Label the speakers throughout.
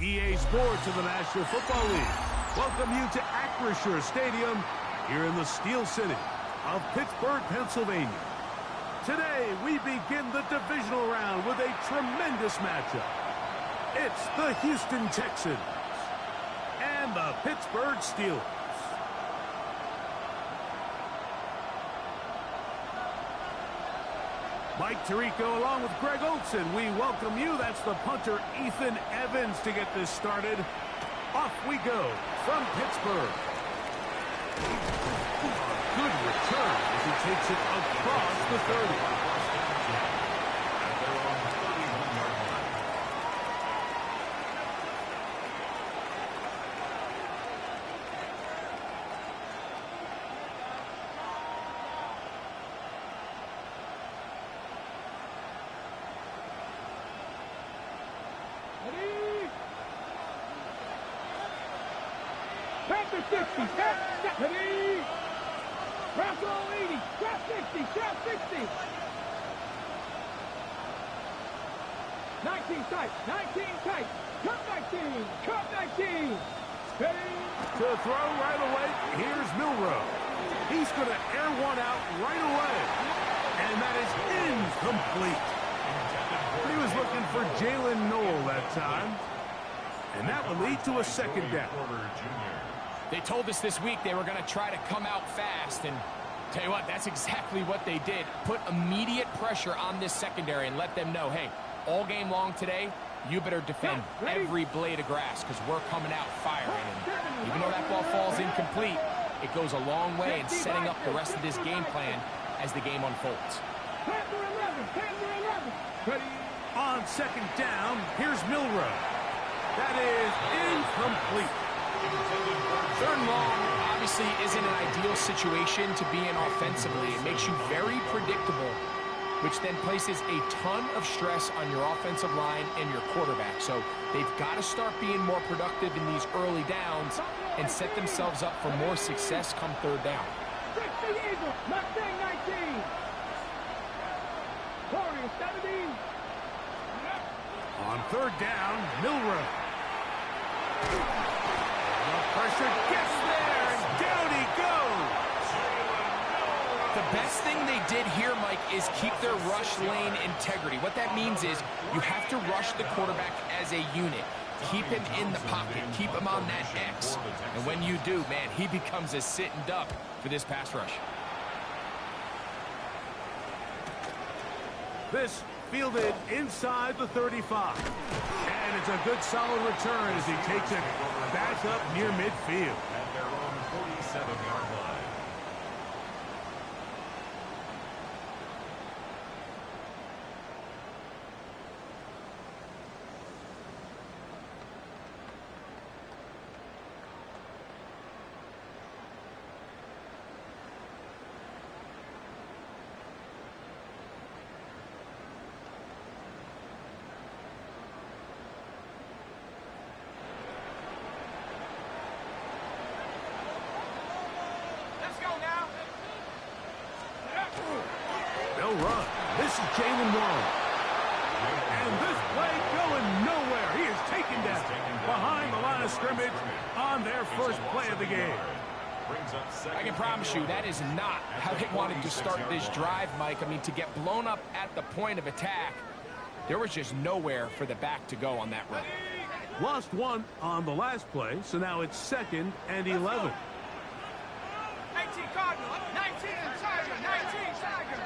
Speaker 1: EA Sports of the National Football League welcome you to Acrisure Stadium here in the Steel City of Pittsburgh, Pennsylvania. Today, we begin the divisional round with a tremendous matchup. It's the Houston Texans and the Pittsburgh Steelers. Mike Tirico along with Greg Olson. We welcome you. That's the punter, Ethan Evans, to get this started. Off we go from Pittsburgh. A good return as he takes it across the 30.
Speaker 2: Panther 60, step, ready, press all 80, trap 60, trap 60. 19 tight, cut 19, cut 19. Ready.
Speaker 1: To throw right away, here's Milrow. He's going to air one out right away. And that is incomplete. He was looking for Jalen Noel that time. And that will lead to a second down.
Speaker 3: They told us this week they were going to try to come out fast, and tell you what, that's exactly what they did. Put immediate pressure on this secondary and let them know, hey, all game long today, you better defend every blade of grass because we're coming out firing. And even though that ball falls incomplete, it goes a long way in setting up the rest of this game plan as the game unfolds.
Speaker 1: On second down, here's Milrow. That is incomplete.
Speaker 3: Third and long obviously isn't an ideal situation to be in offensively. It makes you very predictable, which then places a ton of stress on your offensive line and your quarterback. So they've got to start being more productive in these early downs and set themselves up for more success come third down.
Speaker 2: 60 Eagles, Mustang 19. Warriors 17.
Speaker 1: On third down, Milrow. Pressure gets there, and down he goes.
Speaker 3: The best thing they did here, Mike, is keep their rush lane integrity. What that means is you have to rush the quarterback as a unit. Keep him in the pocket. Keep him on that X. And when you do, man, he becomes a sitting duck for this pass rush.
Speaker 1: This fielded inside the 35. And it's a good solid return as he takes it back up near midfield.
Speaker 4: At their own 47-yard line.
Speaker 1: They'll run. This is Jalen Noel. And this play going nowhere. He is taken down behind the line of scrimmage on their first play of the game.
Speaker 3: I can promise you that is not how they wanted to start this drive, Mike. I mean, to get blown up at the point of attack, there was just nowhere for the back to go on that run.
Speaker 1: Lost one on the last play, so now it's 2nd and 11.
Speaker 2: 19 Cardinal, 19 Tiger, 19 Tiger.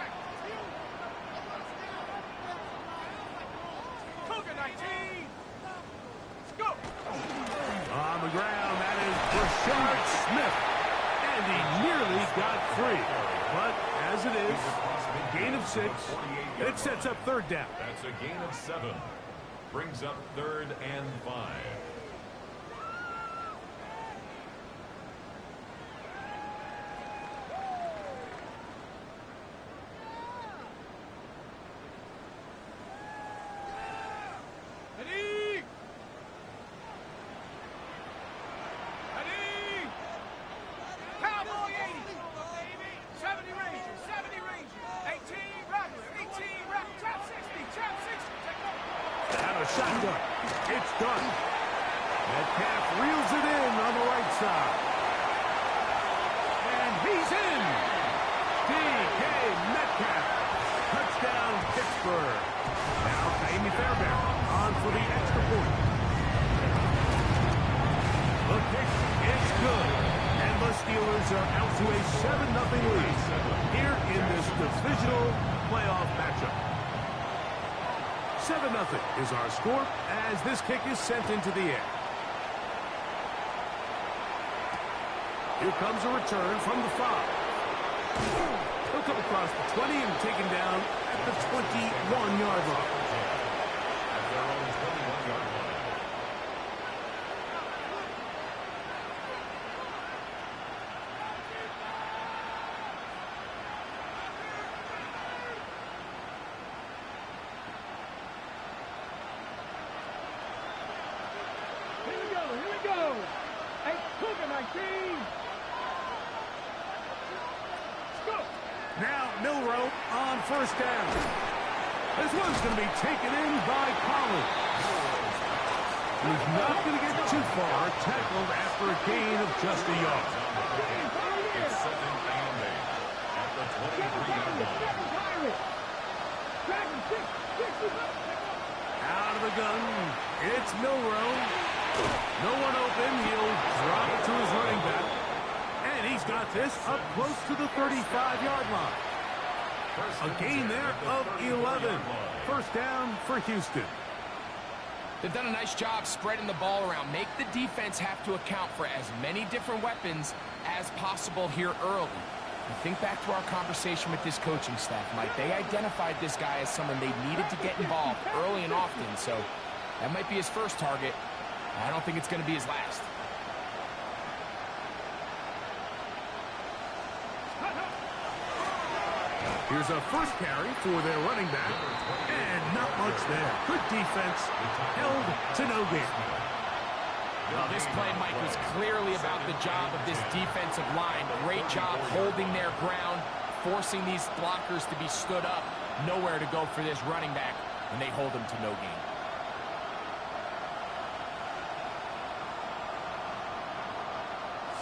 Speaker 2: Cougar 19. Let's go.
Speaker 1: On the ground, that is Rashard Smith. And he nearly got free. But as it is, a gain of 6, and it sets up third down.
Speaker 4: That's a gain of 7. Brings up 3rd and 5.
Speaker 1: Shotgun. It's done. Metcalf reels it in on the right side. And he's in. D.K. Metcalf. Touchdown, Pittsburgh. Now Amy Fairbairn on for the extra point. The kick is good. And the Steelers are out to a 7-0 lead here in this divisional playoff matchup. 7-0 is our score as this kick is sent into the air. Here comes a return from the 5. He'll come across the 20 and taken down at the 21-yard line.
Speaker 4: At their own 21-yard line.
Speaker 2: Here we go. Hey, Cougar 19. Go.
Speaker 1: Now Milrow on first down. This one's going to be taken in by Collins. He's not going to get too far, tackled after a gain of just a yard.
Speaker 4: It's second and 8 at the 23-yard line.
Speaker 1: Out of the gun, it's Milrow. No one open. He'll drop it to his running back. And he's got this up close to the 35-yard line. A gain there of 11. First down for Houston.
Speaker 3: They've done a nice job spreading the ball around. Make the defense have to account for as many different weapons as possible here early. And think back to our conversation with this coaching staff, Mike. They identified this guy as someone they needed to get involved early and often. So that might be his first target. I don't think it's going to be his last.
Speaker 1: Here's a first carry for their running back. And not much there. Good defense. Held to no gain.
Speaker 3: Well, this play, Mike, was clearly about the job of this defensive line. Great job holding their ground, forcing these blockers to be stood up. Nowhere to go for this running back, and they hold him to no gain.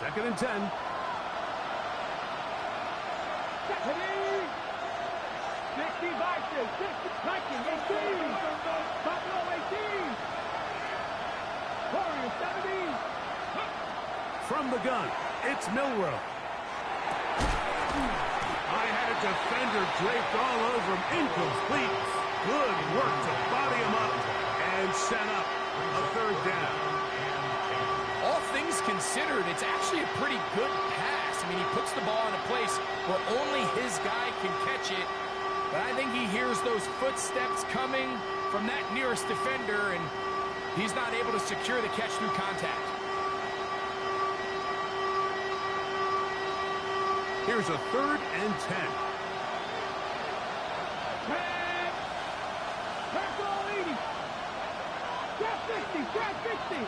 Speaker 1: Second and 10.
Speaker 2: 60 Vikings, 60 Vikings, 18. Buffalo 18. Warriors 17.
Speaker 1: From the gun, it's Milrow. I had a defender draped all over him. Incomplete. Good work to body him up and set up a third down.
Speaker 3: All things considered, it's actually a pretty good pass. I mean, he puts the ball in a place where only his guy can catch it. But I think he hears those footsteps coming from that nearest defender, and he's not able to secure the catch through contact.
Speaker 1: Here's a third and 10.
Speaker 2: Pass all 80. Grab 60, grab 60.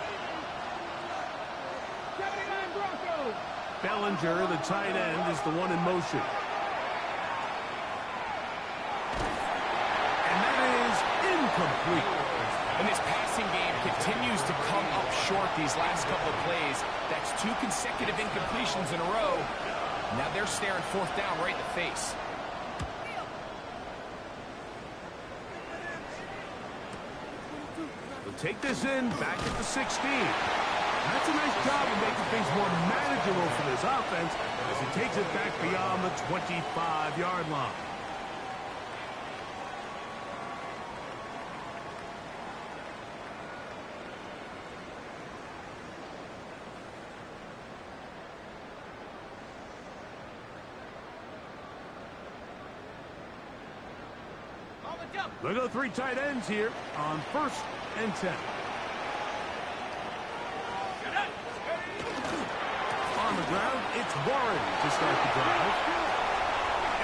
Speaker 2: 79 Broncos.
Speaker 1: Bellinger, the tight end, is the one in motion. And that is incomplete.
Speaker 3: And this passing game continues to come up short these last couple of plays. That's 2 consecutive incompletions in a row. Now they're staring fourth down right in the face.
Speaker 1: We'll take this in back at the 16. That's a nice job of making things more manageable for this offense as he takes it back beyond the 25-yard line. Look at the 3 tight ends here on first and 10. On the ground, it's Warren to start the drive.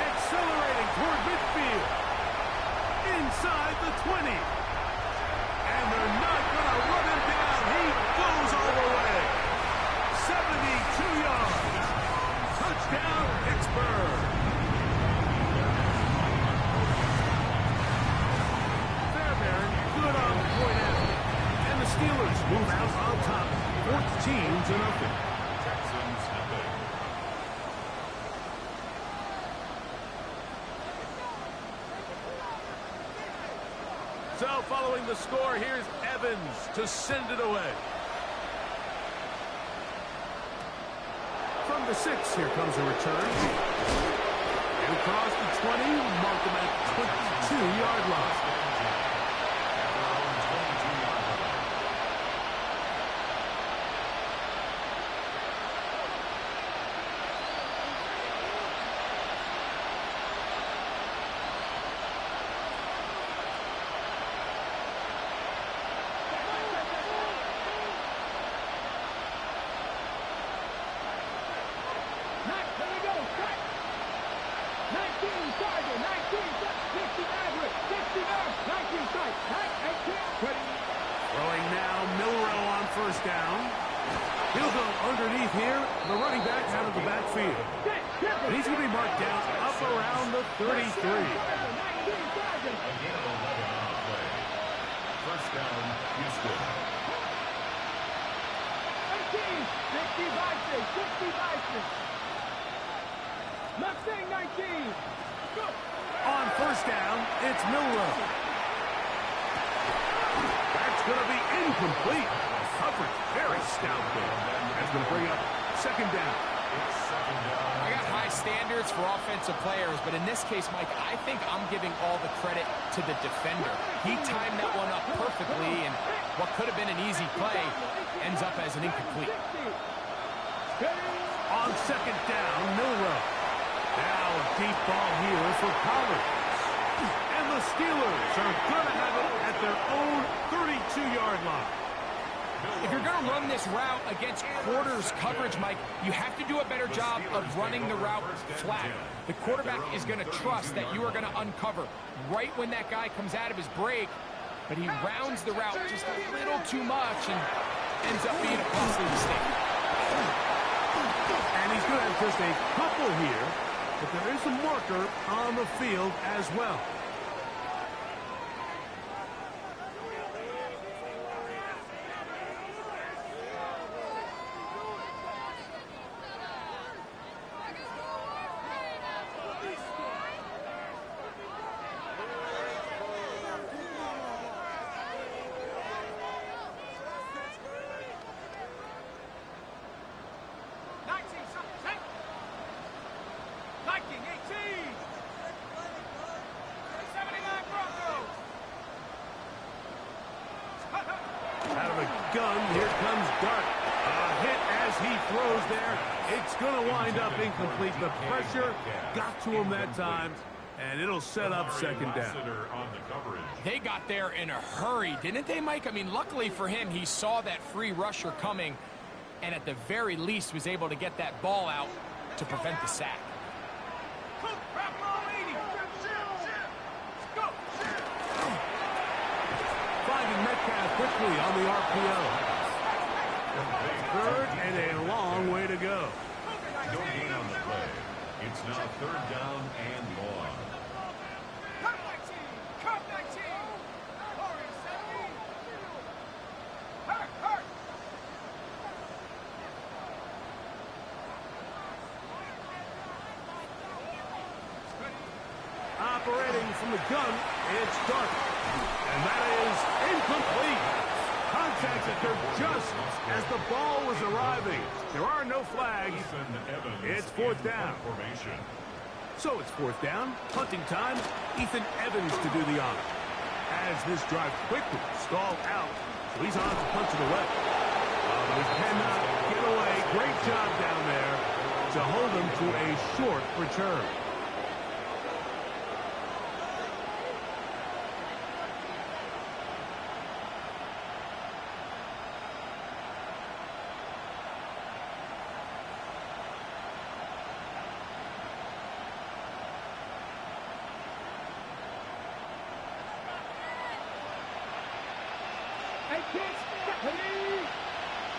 Speaker 1: Accelerating toward midfield. Inside the 20. And they're not going to run him down. He goes all the way. 72 yards. Touchdown, Pittsburgh. Good on the point after. And the Steelers move out on top 14-0.
Speaker 4: Texans have it.
Speaker 1: So following the score, here's Evans to send it away. From the 6, here comes a return. And across the 20, mark them at 22-yard line. Throwing now, Milrow on first down. He'll go underneath here. The running back out of the backfield. And he's going to be marked down up around the 33.
Speaker 4: A gain of 11 on the play. First down, Houston.
Speaker 2: 19.
Speaker 1: On first down, it's Milrow. That's going to be incomplete. Coverage very stout there. That's going to bring up second down.
Speaker 3: I got high standards for offensive players, but in this case, Mike, I think I'm giving all the credit to the defender. He timed that one up perfectly, and what could have been an easy play ends up as an incomplete.
Speaker 1: On second down, Milrow. Now a deep ball here for Pollard. And the Steelers are going to have it at their own 32-yard line.
Speaker 3: If you're going to run this route against quarters coverage, Mike, you have to do a better job of running the route flat. The quarterback is going to trust that you are going to uncover right when that guy comes out of his break, but he rounds the route just a little too much and ends up being a costly mistake.
Speaker 1: And he's going to have just a couple here, but there is a marker on the field as well. Out of a gun, here comes Dart. A hit as he throws there. It's going to wind up incomplete. The pressure got to him that time, and it'll set up second down.
Speaker 3: They got there in a hurry, didn't they, Mike? I mean, luckily for him, he saw that free rusher coming, and at the very least was able to get that ball out to prevent the sack.
Speaker 1: Finding Metcalf quickly on the RPO. Third and a long way to go.
Speaker 4: No gain on the play. It's now third down and long.
Speaker 1: Operating from the gun, it's Dart. And that is incomplete. Contact occurred just as the ball was arriving. There are no flags. It's fourth down. So it's fourth down. Punting time. Ethan Evans to do the honor. As this drive quickly stalled out, so he's on to punch it away. But he cannot get away. Great job down there to hold him to a short return.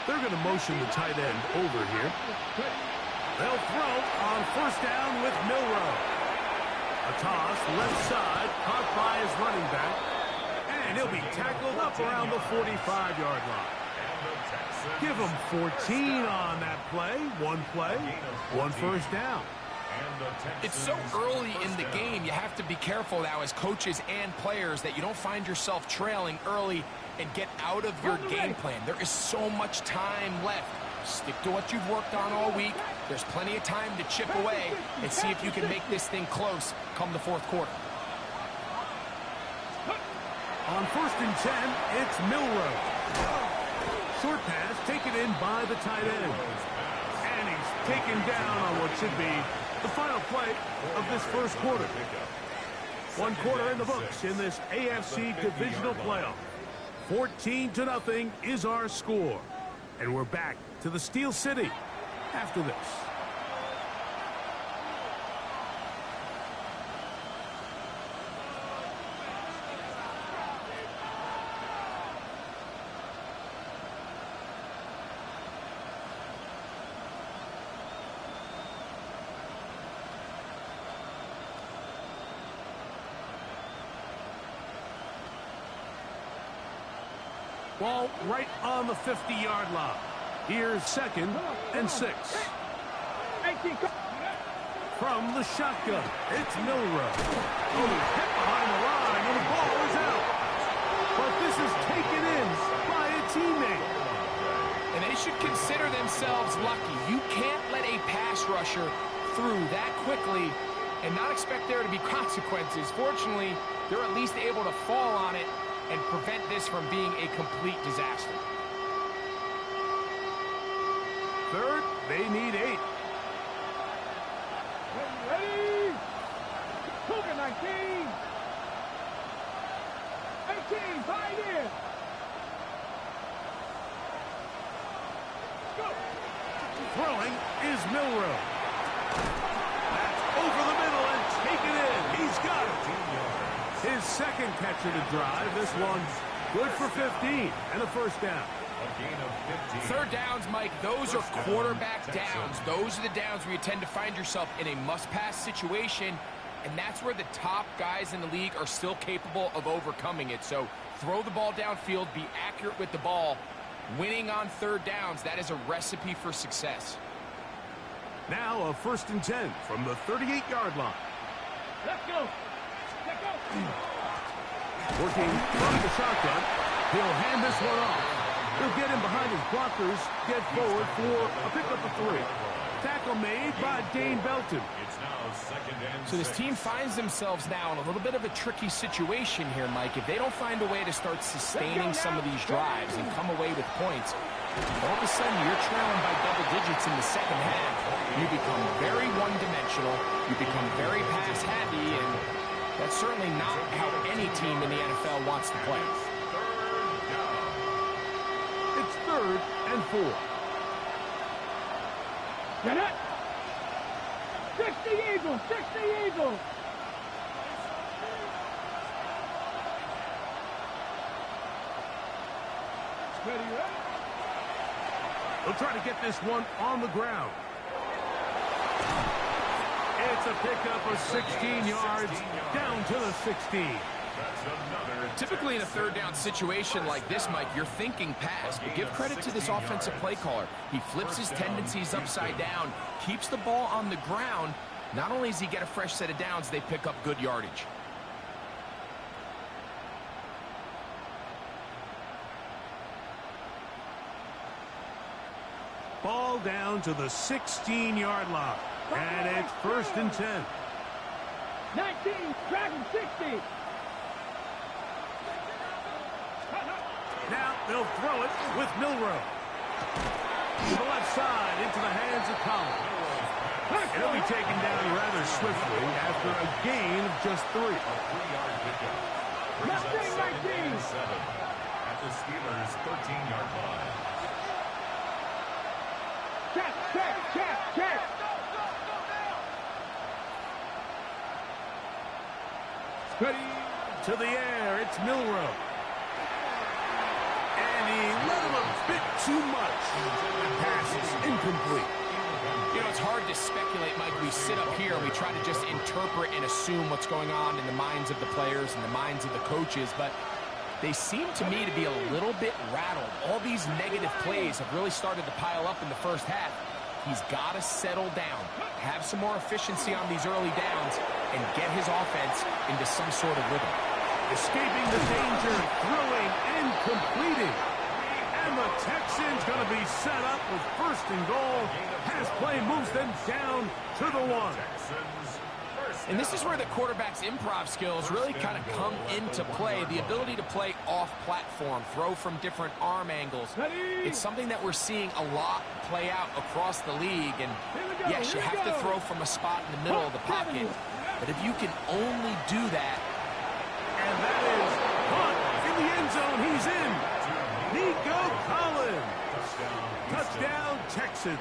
Speaker 1: They're going to motion the tight end over here. They'll throw on first down with Milrow. A toss left side, caught by his running back. And he'll be tackled up around the 45-yard line. Give them 14 on that play. One play, one first down.
Speaker 3: It's so early in the game, you have to be careful now as coaches and players that you don't find yourself trailing early and get out of your game plan. There is so much time left. Stick to what you've worked on all week. There's plenty of time to chip away and see if you can make this thing close come the fourth quarter.
Speaker 1: On 1st and 10, it's Milroe. Short pass taken in by the tight end. And he's taken down on what should be the final play of this first quarter. One quarter in the books in this AFC divisional playoff. 14-0 is our score. And we're back to the Steel City after this. Ball right on the 50-yard line. Here's 2nd and 6. From the shotgun, it's Milroe. Oh, hit behind the line, and the ball is out. But this is taken in by a teammate.
Speaker 3: And they should consider themselves lucky. You can't let a pass rusher through that quickly and not expect there to be consequences. Fortunately, they're at least able to fall on it and prevent this from being a complete disaster.
Speaker 1: 3rd, they need 8.
Speaker 2: Ready? Cougar 19. 18, fight in. Go.
Speaker 1: Throwing is Milroe. That's over the middle and taken in. He's got it. His 2nd catch of the drive. This one's good for 15 and a first down.
Speaker 3: Third downs, Mike, those are quarterback downs. Those are the downs where you tend to find yourself in a must-pass situation, and that's where the top guys in the league are still capable of overcoming it. So throw the ball downfield, be accurate with the ball. Winning on third downs, that is a recipe for success.
Speaker 1: Now a 1st and 10 from the 38-yard line.
Speaker 2: Let's go. Let's go.
Speaker 1: Working from the shotgun, he'll hand this one off. He'll get in behind his blockers, get forward for a pickup of 3. Tackle made by Dane Belton.
Speaker 3: So this team finds themselves now in a little bit of a tricky situation here, Mike. If they don't find a way to start sustaining some of these drives and come away with points, all of a sudden you're trailing by double digits in the second half. You become very one-dimensional. You become very pass-happy, and that's certainly not how any team in the NFL wants to play.
Speaker 1: It's 3rd and 4.
Speaker 2: Get it. 60 Eagles, 60 Eagles. Ready, ready.
Speaker 1: They'll try to get this one on the ground. It's a pickup of 16 yards down to the 16.
Speaker 3: Typically in a third down situation like this, Mike, you're thinking pass, but give credit to this offensive play caller. He flips his tendencies upside down, keeps the ball on the ground. Not only does he get a fresh set of downs, they pick up good yardage.
Speaker 1: Ball down to the 16-yard line, and it's 1st and 10.
Speaker 2: 19, Dragon 60.
Speaker 1: Now they'll throw it with Milroe. To the left side into the hands of Collins. He'll be taken down rather swiftly after a gain of just 3.
Speaker 2: Mustang 19.
Speaker 4: At the Steelers' 13-yard line.
Speaker 2: Check, check, check, check.
Speaker 1: Ready to the air. It's Milroe. And he let him a bit too much. The pass is incomplete.
Speaker 3: You know, it's hard to speculate, Mike. We sit up here and we try to just interpret and assume what's going on in the minds of the players and the minds of the coaches. But They seem to me to be a little bit rattled. All these negative plays have really started to pile up in the first half. He's got to settle down, have some more efficiency on these early downs, and get his offense into some sort of rhythm.
Speaker 1: Escaping the danger, throwing and completing. And the Texans going to be set up with first and goal. Pass play moves them down to the 1.
Speaker 3: And this is where the quarterback's improv skills really kind of come into play. The ability to play off-platform, throw from different arm angles. It's something that we're seeing a lot play out across the league. And yes, you have to throw from a spot in the middle of the pocket. But if you can only do that.
Speaker 1: And that is caught in the end zone. He's in. Nico Collins. Touchdown, Texans.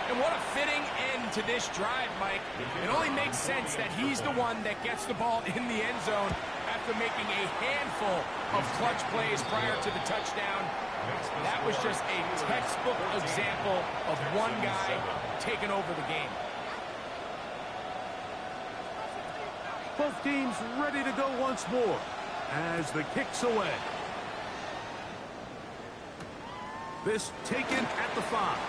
Speaker 3: And what a fitting end to this drive, Mike. It only makes sense that he's the one that gets the ball in the end zone after making a handful of clutch plays prior to the touchdown. That was just a textbook example of one guy taking over the game.
Speaker 1: Both teams ready to go once more as the kick's away. This taken at the 5.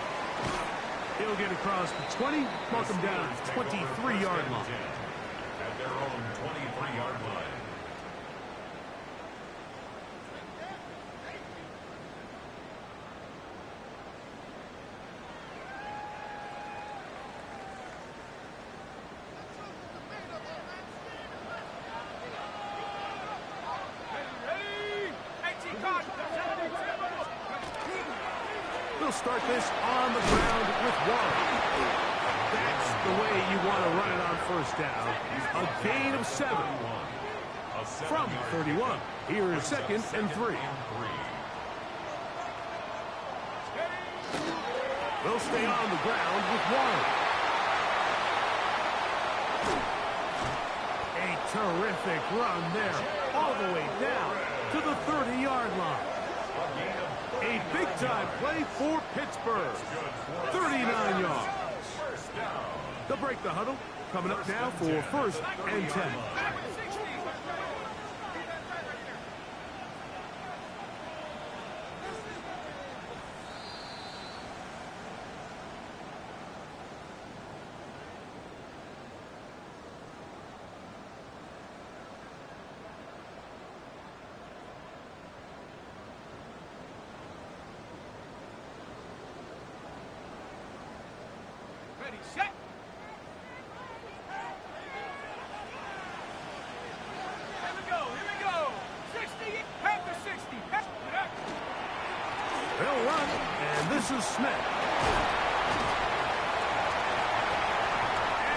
Speaker 1: He'll get across the 20, mark him down at the 23-yard line.
Speaker 4: At their own 23-yard line.
Speaker 1: We'll start this on the ground with 1. That's the way you want to run it on first down. A gain of 7. From 31. Here is 2nd and 3. They'll stay on the ground with 1. A terrific run there, all the way down to the 30-yard line. A big-time play for Pittsburgh. 39 yards. They'll break the huddle. Coming up now for 1st and 10.
Speaker 2: Ready, set. Here we go. 60, half to 60.
Speaker 1: They'll run, and this is Smith.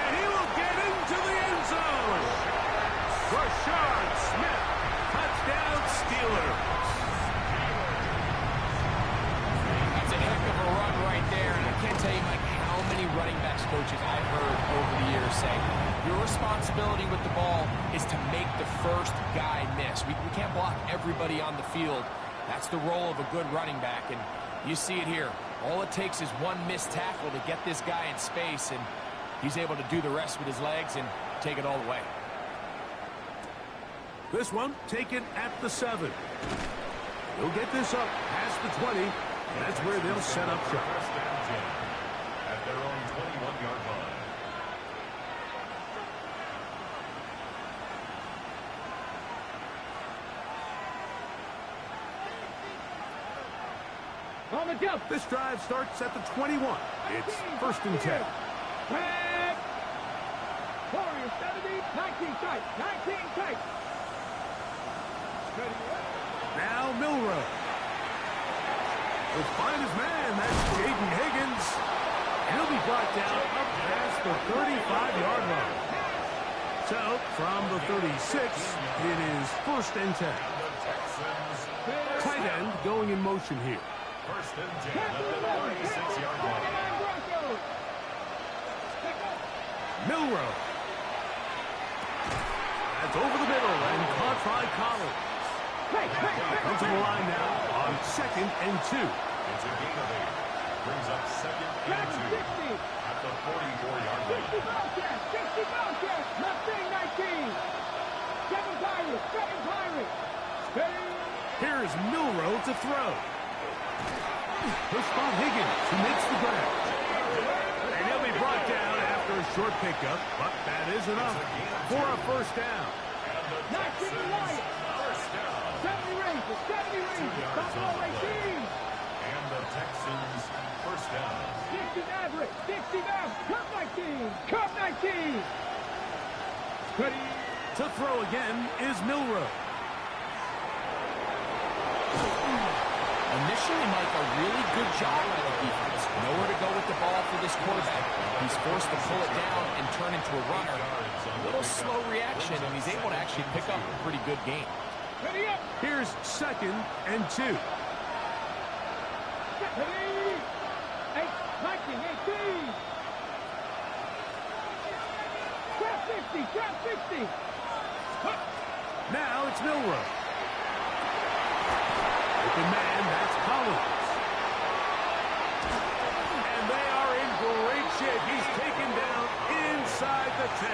Speaker 1: And he will get into the end zone. Rashard Smith, touchdown Steelers.
Speaker 3: That's a heck of a run right there, and I can't tell you, Mike, how many running backs coaches I've heard over the years say, your responsibility with the ball is to make the first guy miss. We can't block everybody on the field. That's the role of a good running back, and you see it here. All it takes is one missed tackle to get this guy in space, and he's able to do the rest with his legs and take it all the way.
Speaker 1: This one taken at the 7. He'll get this up past the 20. That's where they'll set up shop.
Speaker 4: At their own 21-yard line.
Speaker 2: On the jump.
Speaker 1: This drive starts at the 21. It's 1st and 10.
Speaker 2: Back. Warriors 70, 19 tight. 19 tight.
Speaker 1: Now Milrow. Will find his man. That's Jaden Higgins. And he'll be brought down up past the 35-yard line. So, from the 36, it is 1st and 10. Tight end going in motion here.
Speaker 4: 1st and 10 at the 36-yard line.
Speaker 1: Milrow. That's over the middle and caught by Collins. Comes to the line now on 2nd and 2.
Speaker 4: It's a gain of 8. Brings up 2nd and 2 at the 44-yard line.
Speaker 2: 60 Bellcat, left wing 19. Kevin Byron.
Speaker 1: Here's Milroe to throw. He'll spot Higgins, who makes the grab. And he'll be brought down after a short pickup, but that is enough for a first down.
Speaker 2: 19 Lions. 70 Rangers, 70 Rangers. Buffalo 18.
Speaker 4: And the Texans first down.
Speaker 2: 60 Maverick, 60 Maverick. Cup 19, Cup 19. Ready.
Speaker 1: To throw again is Milroe.
Speaker 3: Initially, Mike, a really good job by the defense. Nowhere to go with the ball for this quarterback. He's forced to pull it down and turn into a runner. A little slow reaction, and he's able to actually pick up a pretty good game.
Speaker 2: Ready up.
Speaker 1: Here's 2nd and 2.
Speaker 2: Ready. 19, 18. Trap 50, trap 50.
Speaker 1: Now it's Milroe. Open man, that's Collins. And they are in great shape. He's taken down inside the 10.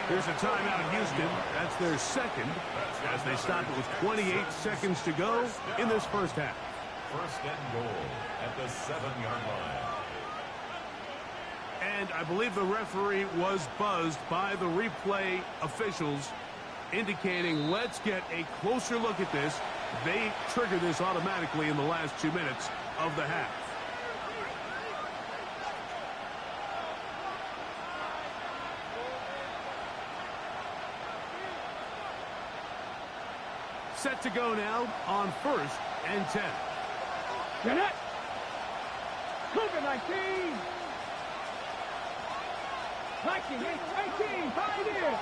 Speaker 1: Here's a timeout in Houston. That's their second, as they stop it with 28 seconds to go in this first half.
Speaker 4: First and goal at the 7-yard line.
Speaker 1: And I believe the referee was buzzed by the replay officials, indicating let's get a closer look at this. They trigger this automatically in the last 2 minutes of the half. Set to go now on 1st and 10.
Speaker 2: Get it. COVID-19. 19, 18, 5 here.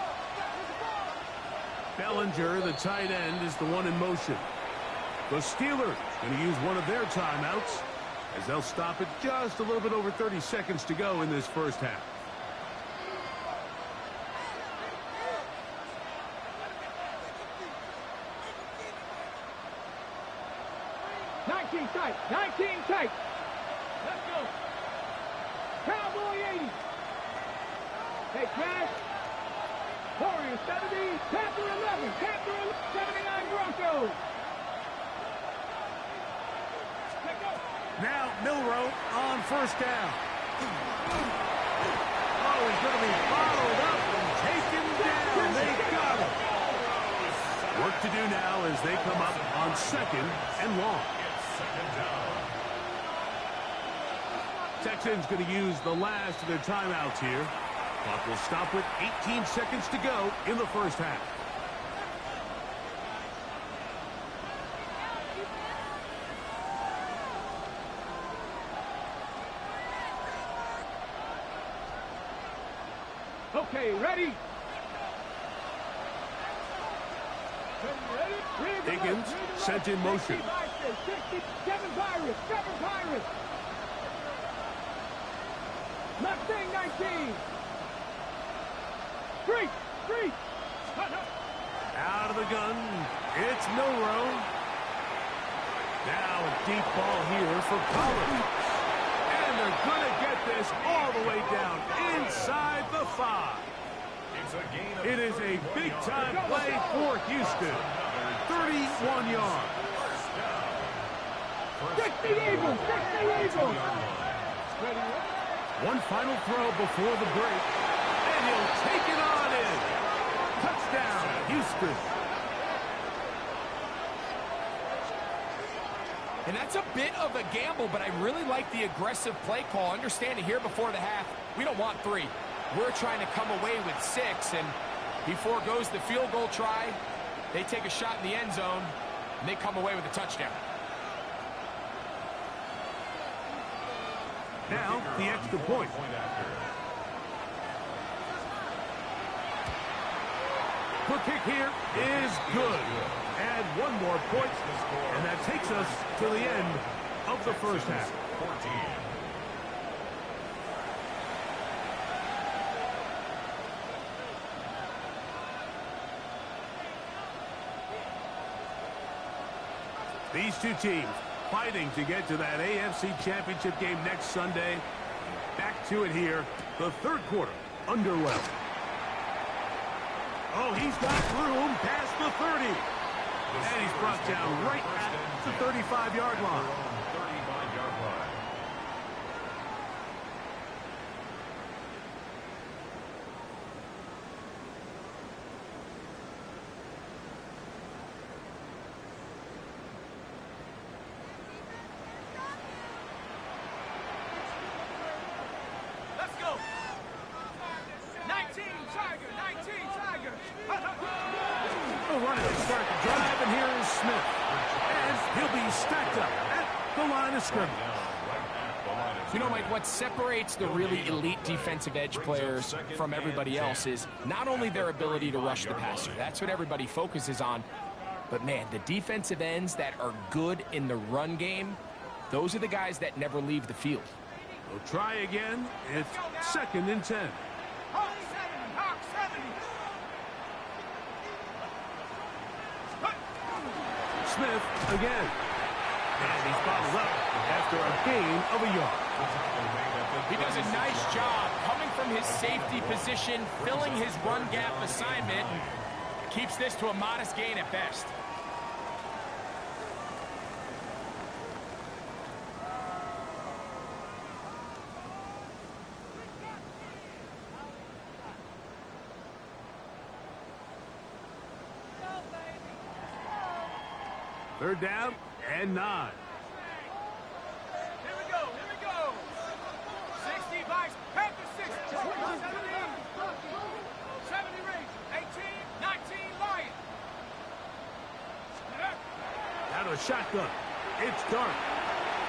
Speaker 1: Bellinger, the tight end, is the one in motion. The Steelers going to use one of their timeouts as they'll stop it just a little bit over 30 seconds to go in this first half.
Speaker 2: Tight, 19 tight. Let's go. Cowboy 80. Hey, Cash. Warrior 70. Panther 11. Panther 79 Broncos. Let's go.
Speaker 1: Now Milroe on 1st down. Oh, he's going to be followed up and taken down. They got him. Work to do now as they come up on 2nd and long. Texans going to use the last of their timeouts here. Clock will stop with 18 seconds to go in the first half.
Speaker 2: Okay, ready?
Speaker 1: Higgins sent in motion.
Speaker 2: 7 Pirates, 7 Pirates. Mustang 19. Street.
Speaker 1: Out of the gun, it's Milroe. Now a deep ball here for Collins. And they're going to get this all the way down inside the 5. It is a big-time play for Houston. 31 yards.
Speaker 2: 60 Eagles, 60 Eagles.
Speaker 1: One final throw before the break. And he'll take it on in. Touchdown, Houston.
Speaker 3: And that's a bit of a gamble, but I really like the aggressive play call. Understanding here before the half, we don't want 3. We're trying to come away with 6, and before goes the field goal try. They take a shot in the end zone, and they come away with a touchdown.
Speaker 1: Now, the extra point. The kick here is good. And one more point, and that takes us to the end of the first half.
Speaker 4: 14.
Speaker 1: These two teams fighting to get to that AFC Championship game next Sunday. Back to it here. The third quarter underway. Oh, he's got room past the 30. And he's brought down right at the 35-yard line.
Speaker 4: 35-yard line.
Speaker 2: Let's go. 19 Tiger, 19 Tiger.
Speaker 1: The Lions start the drive, and here is Smith. And he'll be stacked up at the line of scrimmage.
Speaker 3: You know, Mike, what separates the really elite defensive edge players from everybody else is not only their ability to rush the passer. That's what everybody focuses on. But, man, the defensive ends that are good in the run game, those are the guys that never leave the field.
Speaker 1: We'll try again. It's 2nd and 10.
Speaker 2: Hawk 70, Hawk 70.
Speaker 1: Smith again. And he's bottled up after a gain of a yard.
Speaker 3: He does a nice job coming from his safety position, filling his run gap assignment, and keeps this to a modest gain at best.
Speaker 1: Third down and 9.
Speaker 2: Here we go, here we go. 60 Vice, Panther 60, 70, 70 Rangers, 18, 19 Lions.
Speaker 1: Out of a shotgun. It's dark.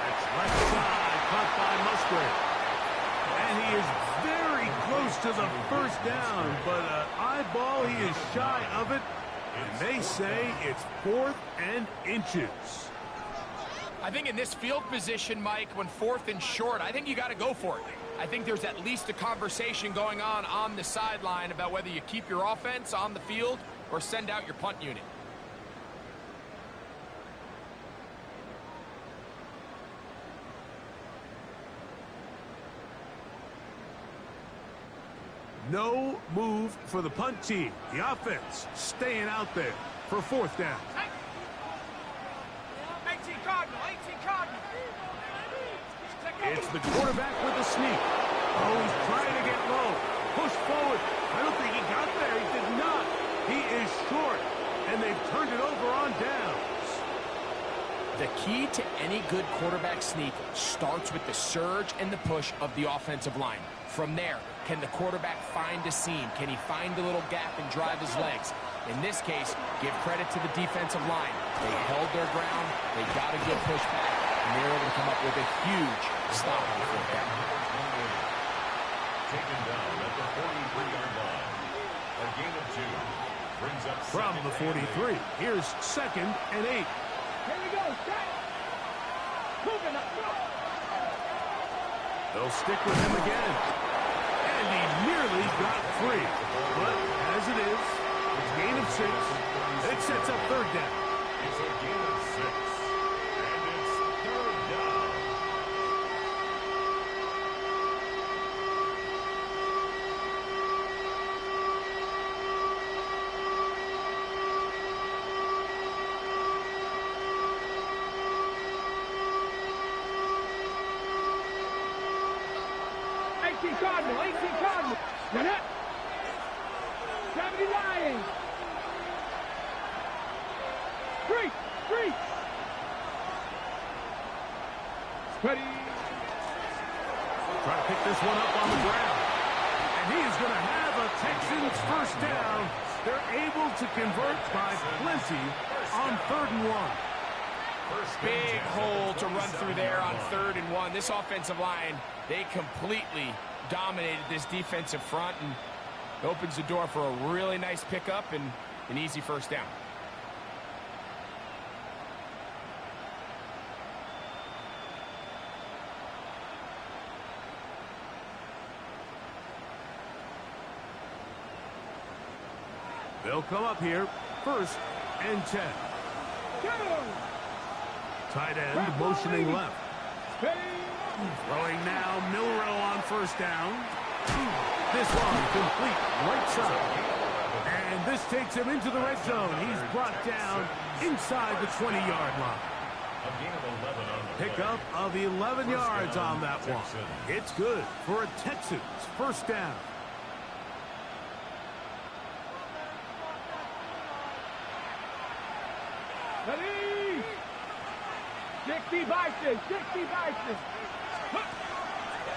Speaker 1: That's left side, caught by Musgrave. And he is very close to the first down, but eyeball, he is shy of it. And they say it's 4th and inches.
Speaker 3: I think in this field position, Mike, when 4th and short, I think you got to go for it. I think there's at least a conversation going on the sideline about whether you keep your offense on the field or send out your punt unit.
Speaker 1: No move for the punt team. The offense staying out there for 4th down.
Speaker 2: 18 Cardinal, 18 Cardinal.
Speaker 1: It's the quarterback with the sneak. Oh, he's trying to get low. Push forward. I don't think he got there. He did not. He is short, and they've turned it over on downs.
Speaker 3: The key to any good quarterback sneak starts with the surge and the push of the offensive line. From there, can the quarterback find a seam? Can he find a little gap and drive his legs? In this case, give credit to the defensive line. They held their ground, they got a good push back, and they were able to come up with a huge stop on the 4th down.
Speaker 4: Taken down at the 43-yard line. A gain of 2. Brings up
Speaker 1: From the 43, here's 2nd and 8.
Speaker 2: Here we go, set. Moving up.
Speaker 1: They'll stick with him again. And he nearly got free. But as it is, it's a gain of 6. It sets up 3rd down.
Speaker 4: It's a gain of 6. And it's 3rd down.
Speaker 2: Cardinal, 18 Cardinal. Set up. 70 Lions. 3. Ready.
Speaker 1: Try to pick this one up on the ground. And he is going to have a Texans 1st down. They're able to convert by plenty on 3rd and 1.
Speaker 3: Big hole to run through there on 3rd and 1. This offensive line, they completely dominated this defensive front, and opens the door for a really nice pickup and an easy 1st down.
Speaker 1: They'll come up here 1st and 10. Tight end motioning left. Throwing now, Milrow on 1st down. This one complete right side. And this takes him into the red zone. He's brought down inside the 20-yard line.
Speaker 4: A gain of 11 on the
Speaker 1: Pickup of 11 yards on that one.
Speaker 4: Texans.
Speaker 1: It's good for a Texans first down.
Speaker 2: Ready? 60 Bison, 60 Bison.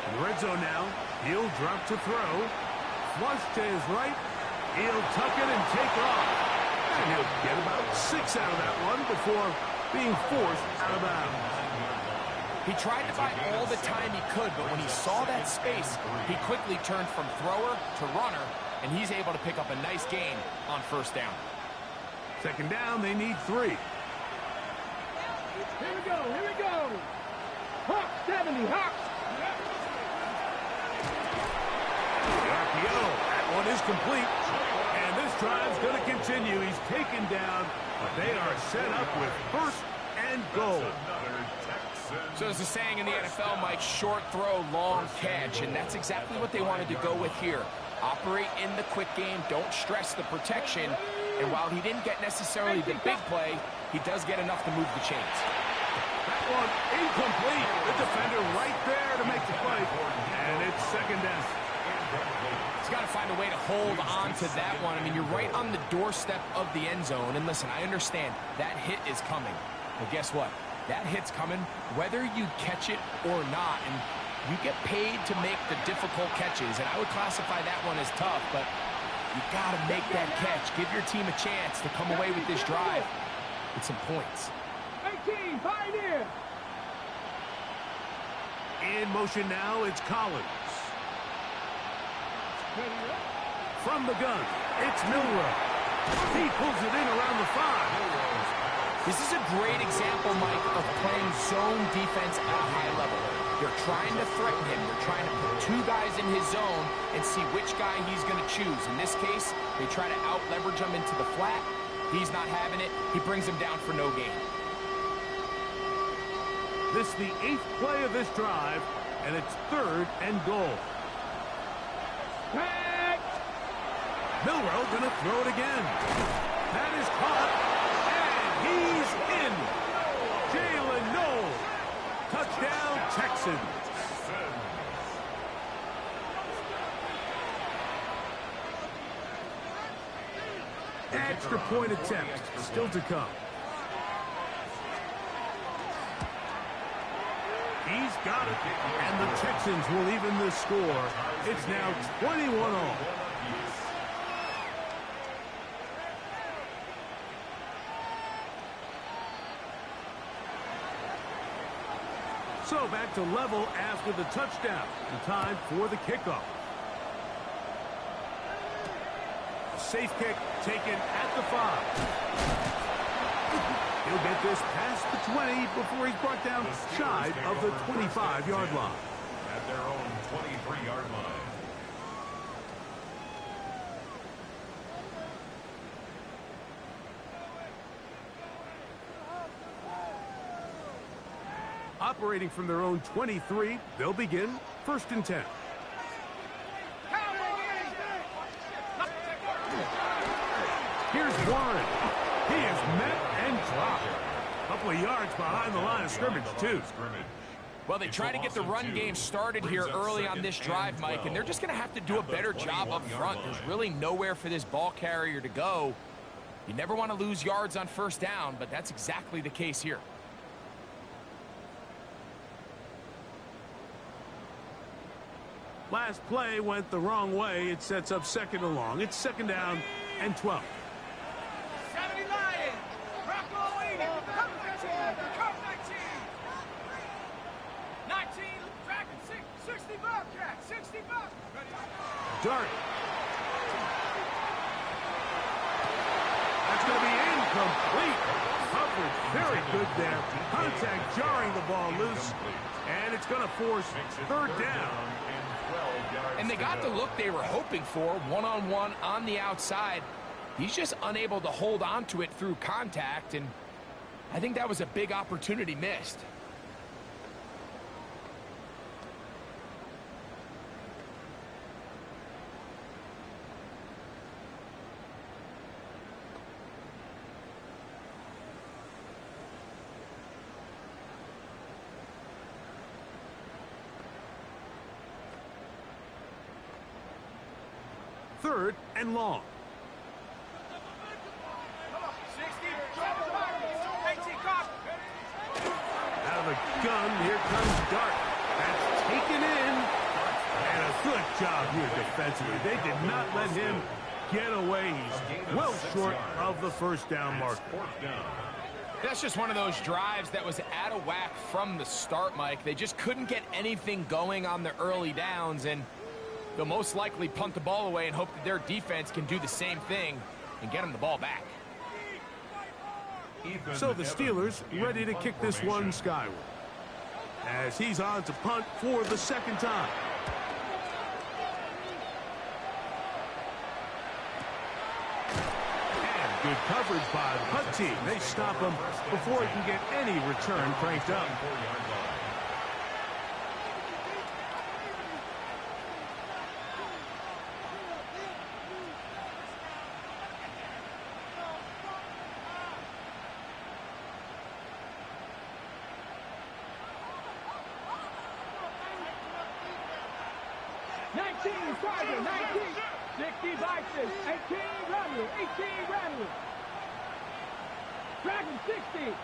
Speaker 1: In the red zone now. He'll drop to throw. Flush to his right. He'll tuck it and take off. And he'll get about 6 out of that one before being forced out of bounds.
Speaker 3: He tried to buy all the time he could, but when he saw that space, he quickly turned from thrower to runner, and he's able to pick up a nice gain on first down.
Speaker 1: Second down, they need 3.
Speaker 2: Here we go, here we go. Hawk 70, Hawk.
Speaker 1: The RPO, that one is complete. And this drive's going to continue. He's taken down, but they are set up with first and goal.
Speaker 3: So there's a saying in the NFL, Mike, short throw, long catch, and that's exactly what they wanted to go with here. Operate in the quick game, don't stress the protection, and while he didn't get necessarily the big play, he does get enough to move the chains.
Speaker 1: That one incomplete. The defender right there to make the play, and it's second down.
Speaker 3: He's got to find a way to hold on to that one. I mean, you're right on the doorstep of the end zone, and listen, I understand that hit is coming, but guess what? That hit's coming whether you catch it or not, and you get paid to make the difficult catches, and I would classify that one as tough, but you got to make that catch. Give your team a chance to come away with this drive with some points.
Speaker 2: 18, Pioneer.
Speaker 1: In motion now, it's Collins. From the gun, it's Milrow. He pulls it in around the 5.
Speaker 3: This is a great example, Mike, of playing zone defense at a high level. They're trying to threaten him. They're trying to put 2 guys in his zone and see which guy he's going to choose. In this case, they try to out-leverage him into the flat. He's not having it. He brings him down for no gain.
Speaker 1: This is the 8th play of this drive, and it's 3rd and goal.
Speaker 2: Catch.
Speaker 1: Milrow going to throw it again. That is caught, and he's in. Jalen Noel. Touchdown, Texans. Extra point attempt still to come. He's got it, and the Texans will even the score. It's now 21-all. So back to level after the touchdown. The time for the kickoff. Safe kick taken at the 5. He'll get this past the 20 before he's brought down shy of the 25-yard line.
Speaker 4: At their own 23-yard line.
Speaker 1: Operating from their own 23, they'll begin 1st and 10. Here's Warren. He is met and dropped. A couple of yards behind the line of scrimmage, too.
Speaker 3: Well, they try to get the run game started here early on this drive, Mike, and they're just going to have to do a better job up front. There's really nowhere for this ball carrier to go. You never want to lose yards on first down, but that's exactly the case here.
Speaker 1: Last play went the wrong way. It sets up 2nd and long. It's 2nd down and 12.
Speaker 2: 70 Lions. Rocco 80. Come 19. Come 19. 19. Dragon 60 Bobcat. 60 Bobcat.
Speaker 1: Dart. That's going to be incomplete. Coverage very good there. Contact jarring the ball loose. And it's going to force 3rd down.
Speaker 3: And they got the look they were hoping for, one-on-one on the outside. He's just unable to hold on to it through contact, and I think that was a big opportunity missed.
Speaker 1: 3rd and long. Out of the gun, here comes Dart. That's taken in. And a good job here defensively. They did not let him get away. He's well short of the first down marker.
Speaker 3: That's just one of those drives that was out of whack from the start, Mike. They just couldn't get anything going on the early downs, and they'll most likely punt the ball away and hope that their defense can do the same thing and get them the ball back.
Speaker 1: So the Steelers ready to kick this one skyward, as he's on to punt for the 2nd time. Good coverage by the punt team. They stop him before he can get any return cranked up.
Speaker 2: Carter, 19, 60 boxes, 18 Randall, 18 Randall. Dragon 60.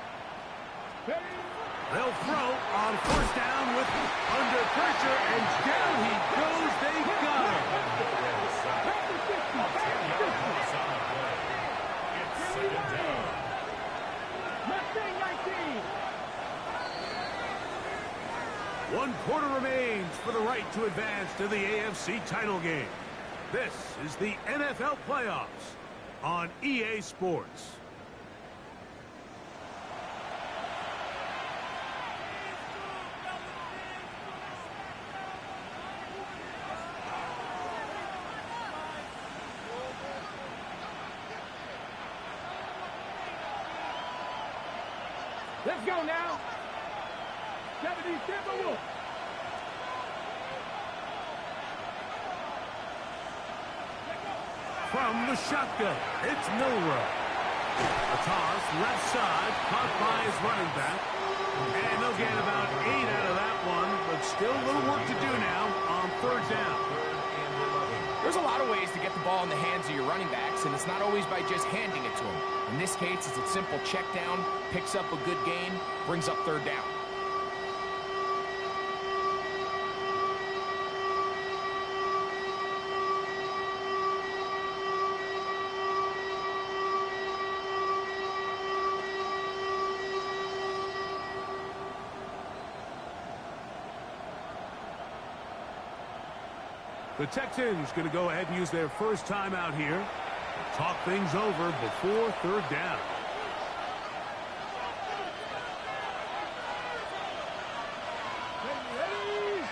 Speaker 1: They'll throw on 1st down with under pressure, and down he goes. They got him.
Speaker 2: Mustang 19.
Speaker 1: 1 quarter remains for the right to advance to the AFC title game. This is the NFL playoffs on EA Sports.
Speaker 2: Let's go now. 70 Timberwolves.
Speaker 1: From the shotgun, it's Milroe. A toss, left side, caught by his running back. And they'll get about 8 out of that one, but still a little work to do now on 3rd down.
Speaker 3: There's a lot of ways to get the ball in the hands of your running backs, and it's not always by just handing it to them. In this case, it's a simple check down, picks up a good gain, brings up 3rd down.
Speaker 1: The Texans going to go ahead and use their first timeout here. Talk things over before 3rd down.
Speaker 2: Ready?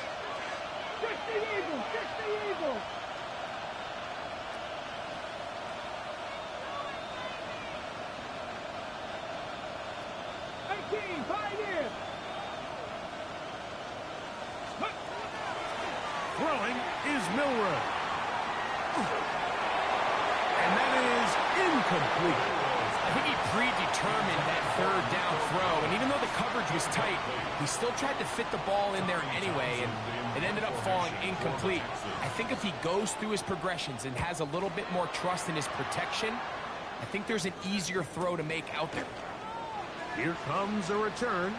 Speaker 2: 60 Eagles, 60 Eagles. Pioneers.
Speaker 1: Throwing is Milroe. And that is incomplete.
Speaker 3: I think he predetermined that 3rd down throw, and even though the coverage was tight, he still tried to fit the ball in there anyway, and it ended up falling incomplete. I think if he goes through his progressions and has a little bit more trust in his protection, I think there's an easier throw to make out there.
Speaker 1: Here comes a return.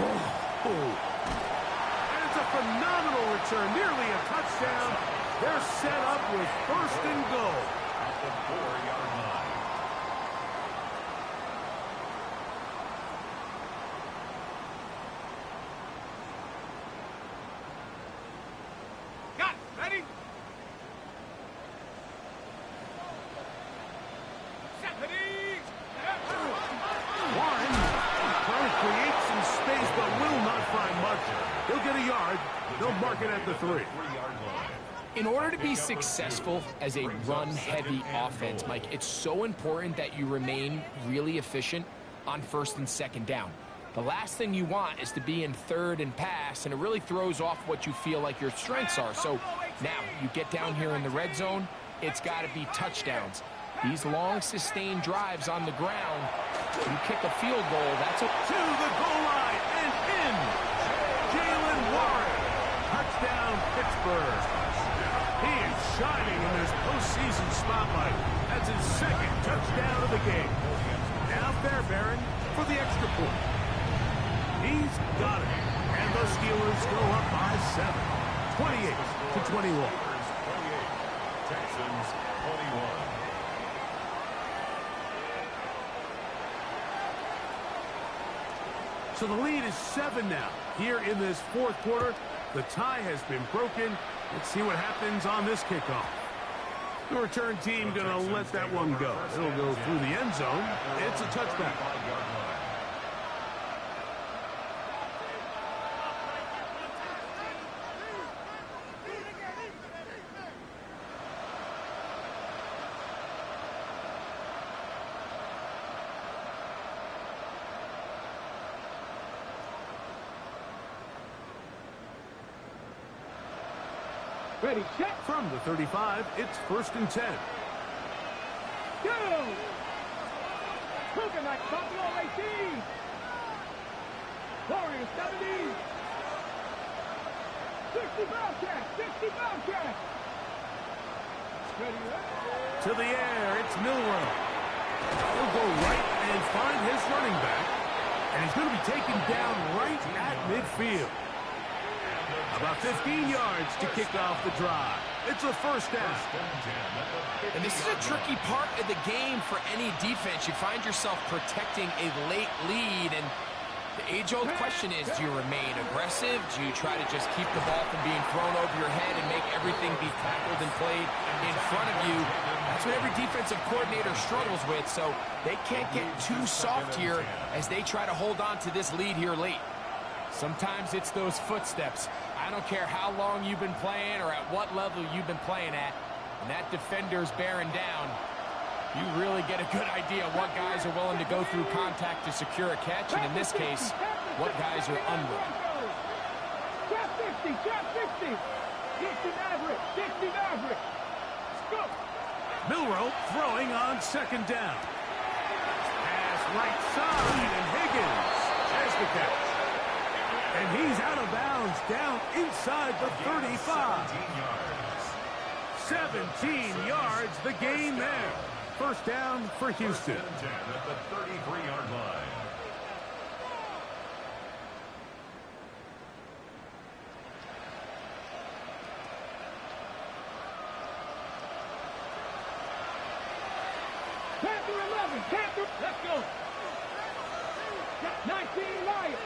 Speaker 1: Oh. And it's a phenomenal return, nearly a touchdown. They're set up with 1st and goal.
Speaker 4: At the 4-yard line.
Speaker 2: Got it. Ready? 70.
Speaker 1: Warren trying to create some space, but will not find much. He'll get a yard. They'll mark it at the 3.
Speaker 4: 3-yard line.
Speaker 3: In order to be successful as a run-heavy offense, Mike, it's so important that you remain really efficient on 1st and 2nd down. The last thing you want is to be in 3rd and pass, and it really throws off what you feel like your strengths are. So now you get down here in the red zone, it's got to be touchdowns. These long, sustained drives on the ground, you kick a field goal, that's a...
Speaker 1: To the goal line and in. Jalen Warren. Touchdown shining in this postseason spotlight. That's his second touchdown of the game. Now Fairbairn for the extra point. He's got it. And the Steelers go up by 7. 28-21.
Speaker 4: Texans 21.
Speaker 1: So the lead is 7 now. Here in this fourth quarter, the tie has been broken. Let's see what happens on this kickoff. The return team going to let that one go. It'll go through the end zone. It's a touchback.
Speaker 2: Ready, set.
Speaker 1: From the 35, it's 1st and 10.
Speaker 2: Go! Coconut Buffalo 18. Warriors 70. 60 Bobcats. 60 Bobcats. Ready, ready.
Speaker 1: To the air, it's Milroe. He'll go right and find his running back. And he's going to be taken down right at midfield. About 15 yards to kick off the drive. It's a first down.
Speaker 3: And this is a tricky part of the game for any defense. You find yourself protecting a late lead, and the age-old question is, do you remain aggressive? Do you try to just keep the ball from being thrown over your head and make everything be tackled and played in front of you? That's what every defensive coordinator struggles with, so they can't get too soft here as they try to hold on to this lead here late. Sometimes it's those footsteps. I don't care how long you've been playing or at what level you've been playing at. When that defender's bearing down, you really get a good idea of what guys are willing to go through contact to secure a catch, and in this case, what guys are unwilling.
Speaker 2: Drop 50, drop 50. 60 Maverick, 60 Maverick. Go.
Speaker 1: Milroe throwing on 2nd down. Pass right side, and Higgins has the catch. And he's out of bounds down inside the 35. 17 yards, the gain there. First down for Houston.
Speaker 4: 10 at the 33-yard line.
Speaker 2: Panther 11, Panther, let's go. 19 Lions.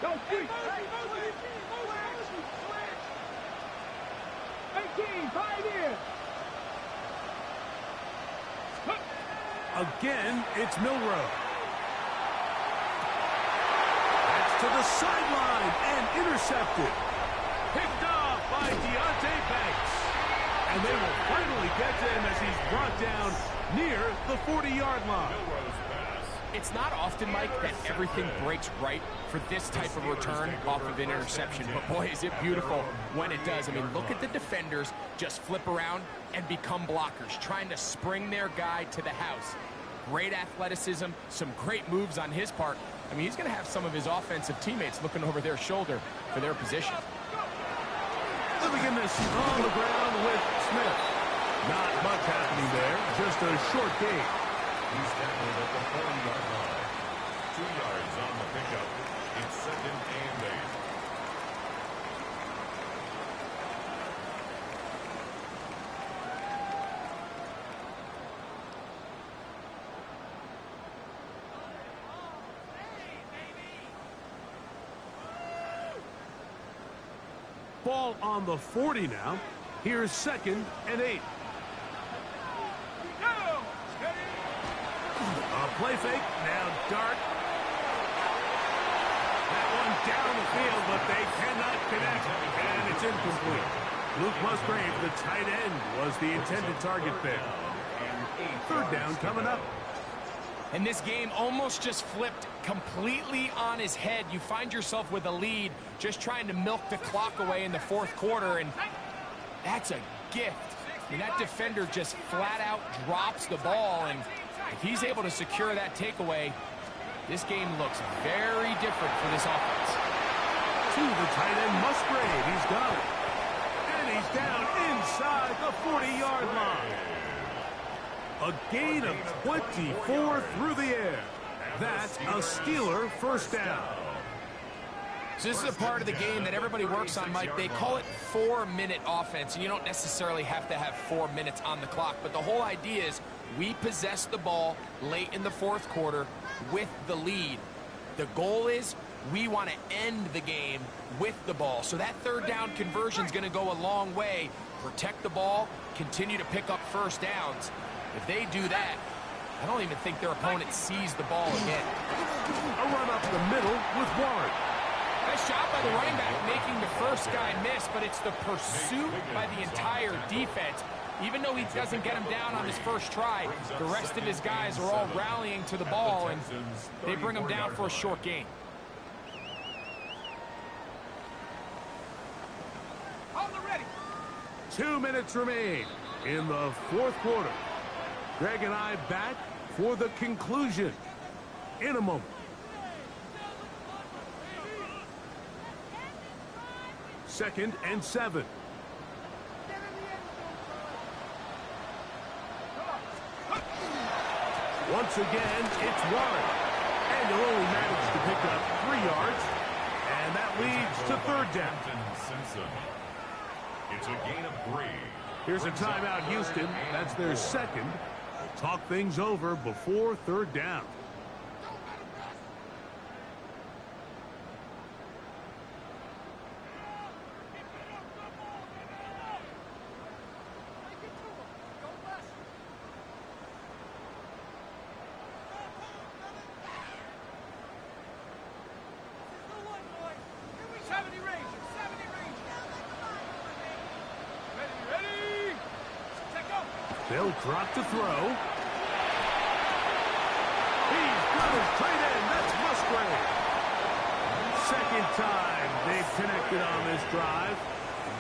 Speaker 2: Go free. 18, Pioneers.
Speaker 1: Again, it's Milroe. That's to the sideline and intercepted. Picked off by Deontay Banks. And they will finally get to him as he's brought down near the 40-yard line.
Speaker 3: It's not often, Mike, that everything breaks right for this type of return off of an interception. But, boy, is it beautiful when it does. I mean, look at the defenders just flip around and become blockers, trying to spring their guy to the house. Great athleticism, some great moves on his part. I mean, he's going to have some of his offensive teammates looking over their shoulder for their position.
Speaker 1: They'll begin this on the ground with Smith. Not much happening there, just a short gain.
Speaker 4: He's tackled at the 40-yard line. 2 yards on the pickup. It's 2nd and 8.
Speaker 1: Ball on the 40 now. Here's 2nd and 8. A play fake, now Dart. That one down the field, but they cannot connect, and it's incomplete. Luke Musgrave, the tight end, was the intended target there. 3rd down coming up.
Speaker 3: And this game almost just flipped completely on his head. You find yourself with a lead, just trying to milk the clock away in the 4th quarter, and that's a gift. I mean, that defender just flat out drops the ball, and if he's able to secure that takeaway, this game looks very different for this offense.
Speaker 1: To the tight end, Musgrave. He's got it. And he's down inside the 40-yard line. A gain of 24 through the air. That's a Steeler first down.
Speaker 3: So this is a part of the game that everybody works on, Mike. They call it 4-minute offense, and you don't necessarily have to have 4 minutes on the clock. But the whole idea is we possess the ball late in the fourth quarter with the lead. The goal is we want to end the game with the ball. So that third down conversion is going to go a long way. Protect the ball, continue to pick up first downs. If they do that, I don't even think their opponent sees the ball again.
Speaker 1: A run up the middle with Warren.
Speaker 3: Nice job by the running back making the first guy miss, but it's the pursuit by the entire defense. Even though he doesn't get him down on his first try, the rest of his guys are all rallying to the ball, and they bring him down for a short gain.
Speaker 2: Hold it ready.
Speaker 1: 2 minutes remain in the fourth quarter. Greg and I back for the conclusion in a moment. Second and 7. Once again, it's Warren. And he'll only manage to pick up 3 yards. And that leads to third down.
Speaker 4: It's a gain of 3.
Speaker 1: Here's a timeout, Houston. That's their second. We'll talk things over before third down. They'll drop to throw. He's got his tight end. That's Musgrave. Second time they've connected on this drive.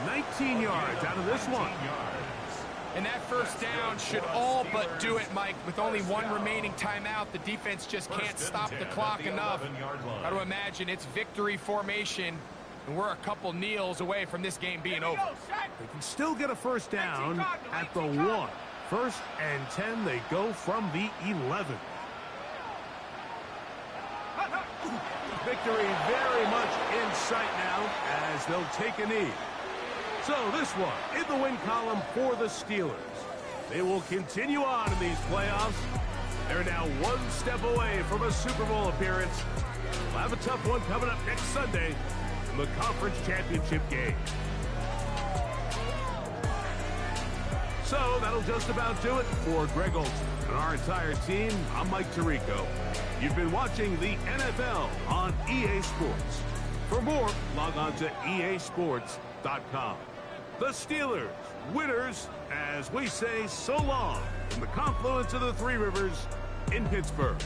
Speaker 1: 19 yards out of this one.
Speaker 3: And that first down should all but do it, Mike. With only one remaining timeout, the defense just can't stop the clock enough. Got to imagine it's victory formation, and we're a couple kneels away from this game being over.
Speaker 1: They can still get a first down at the 1. First and 10, they go from the 11. Victory very much in sight now as they'll take a knee. So this one in the win column for the Steelers. They will continue on in these playoffs. They're now one step away from a Super Bowl appearance. We'll have a tough one coming up next Sunday in the conference championship game. So that'll just about do it for Greg Olson and our entire team. I'm Mike Tirico. You've been watching the NFL on EA Sports. For more, log on to easports.com. The Steelers, winners, as we say so long from the confluence of the Three Rivers in Pittsburgh.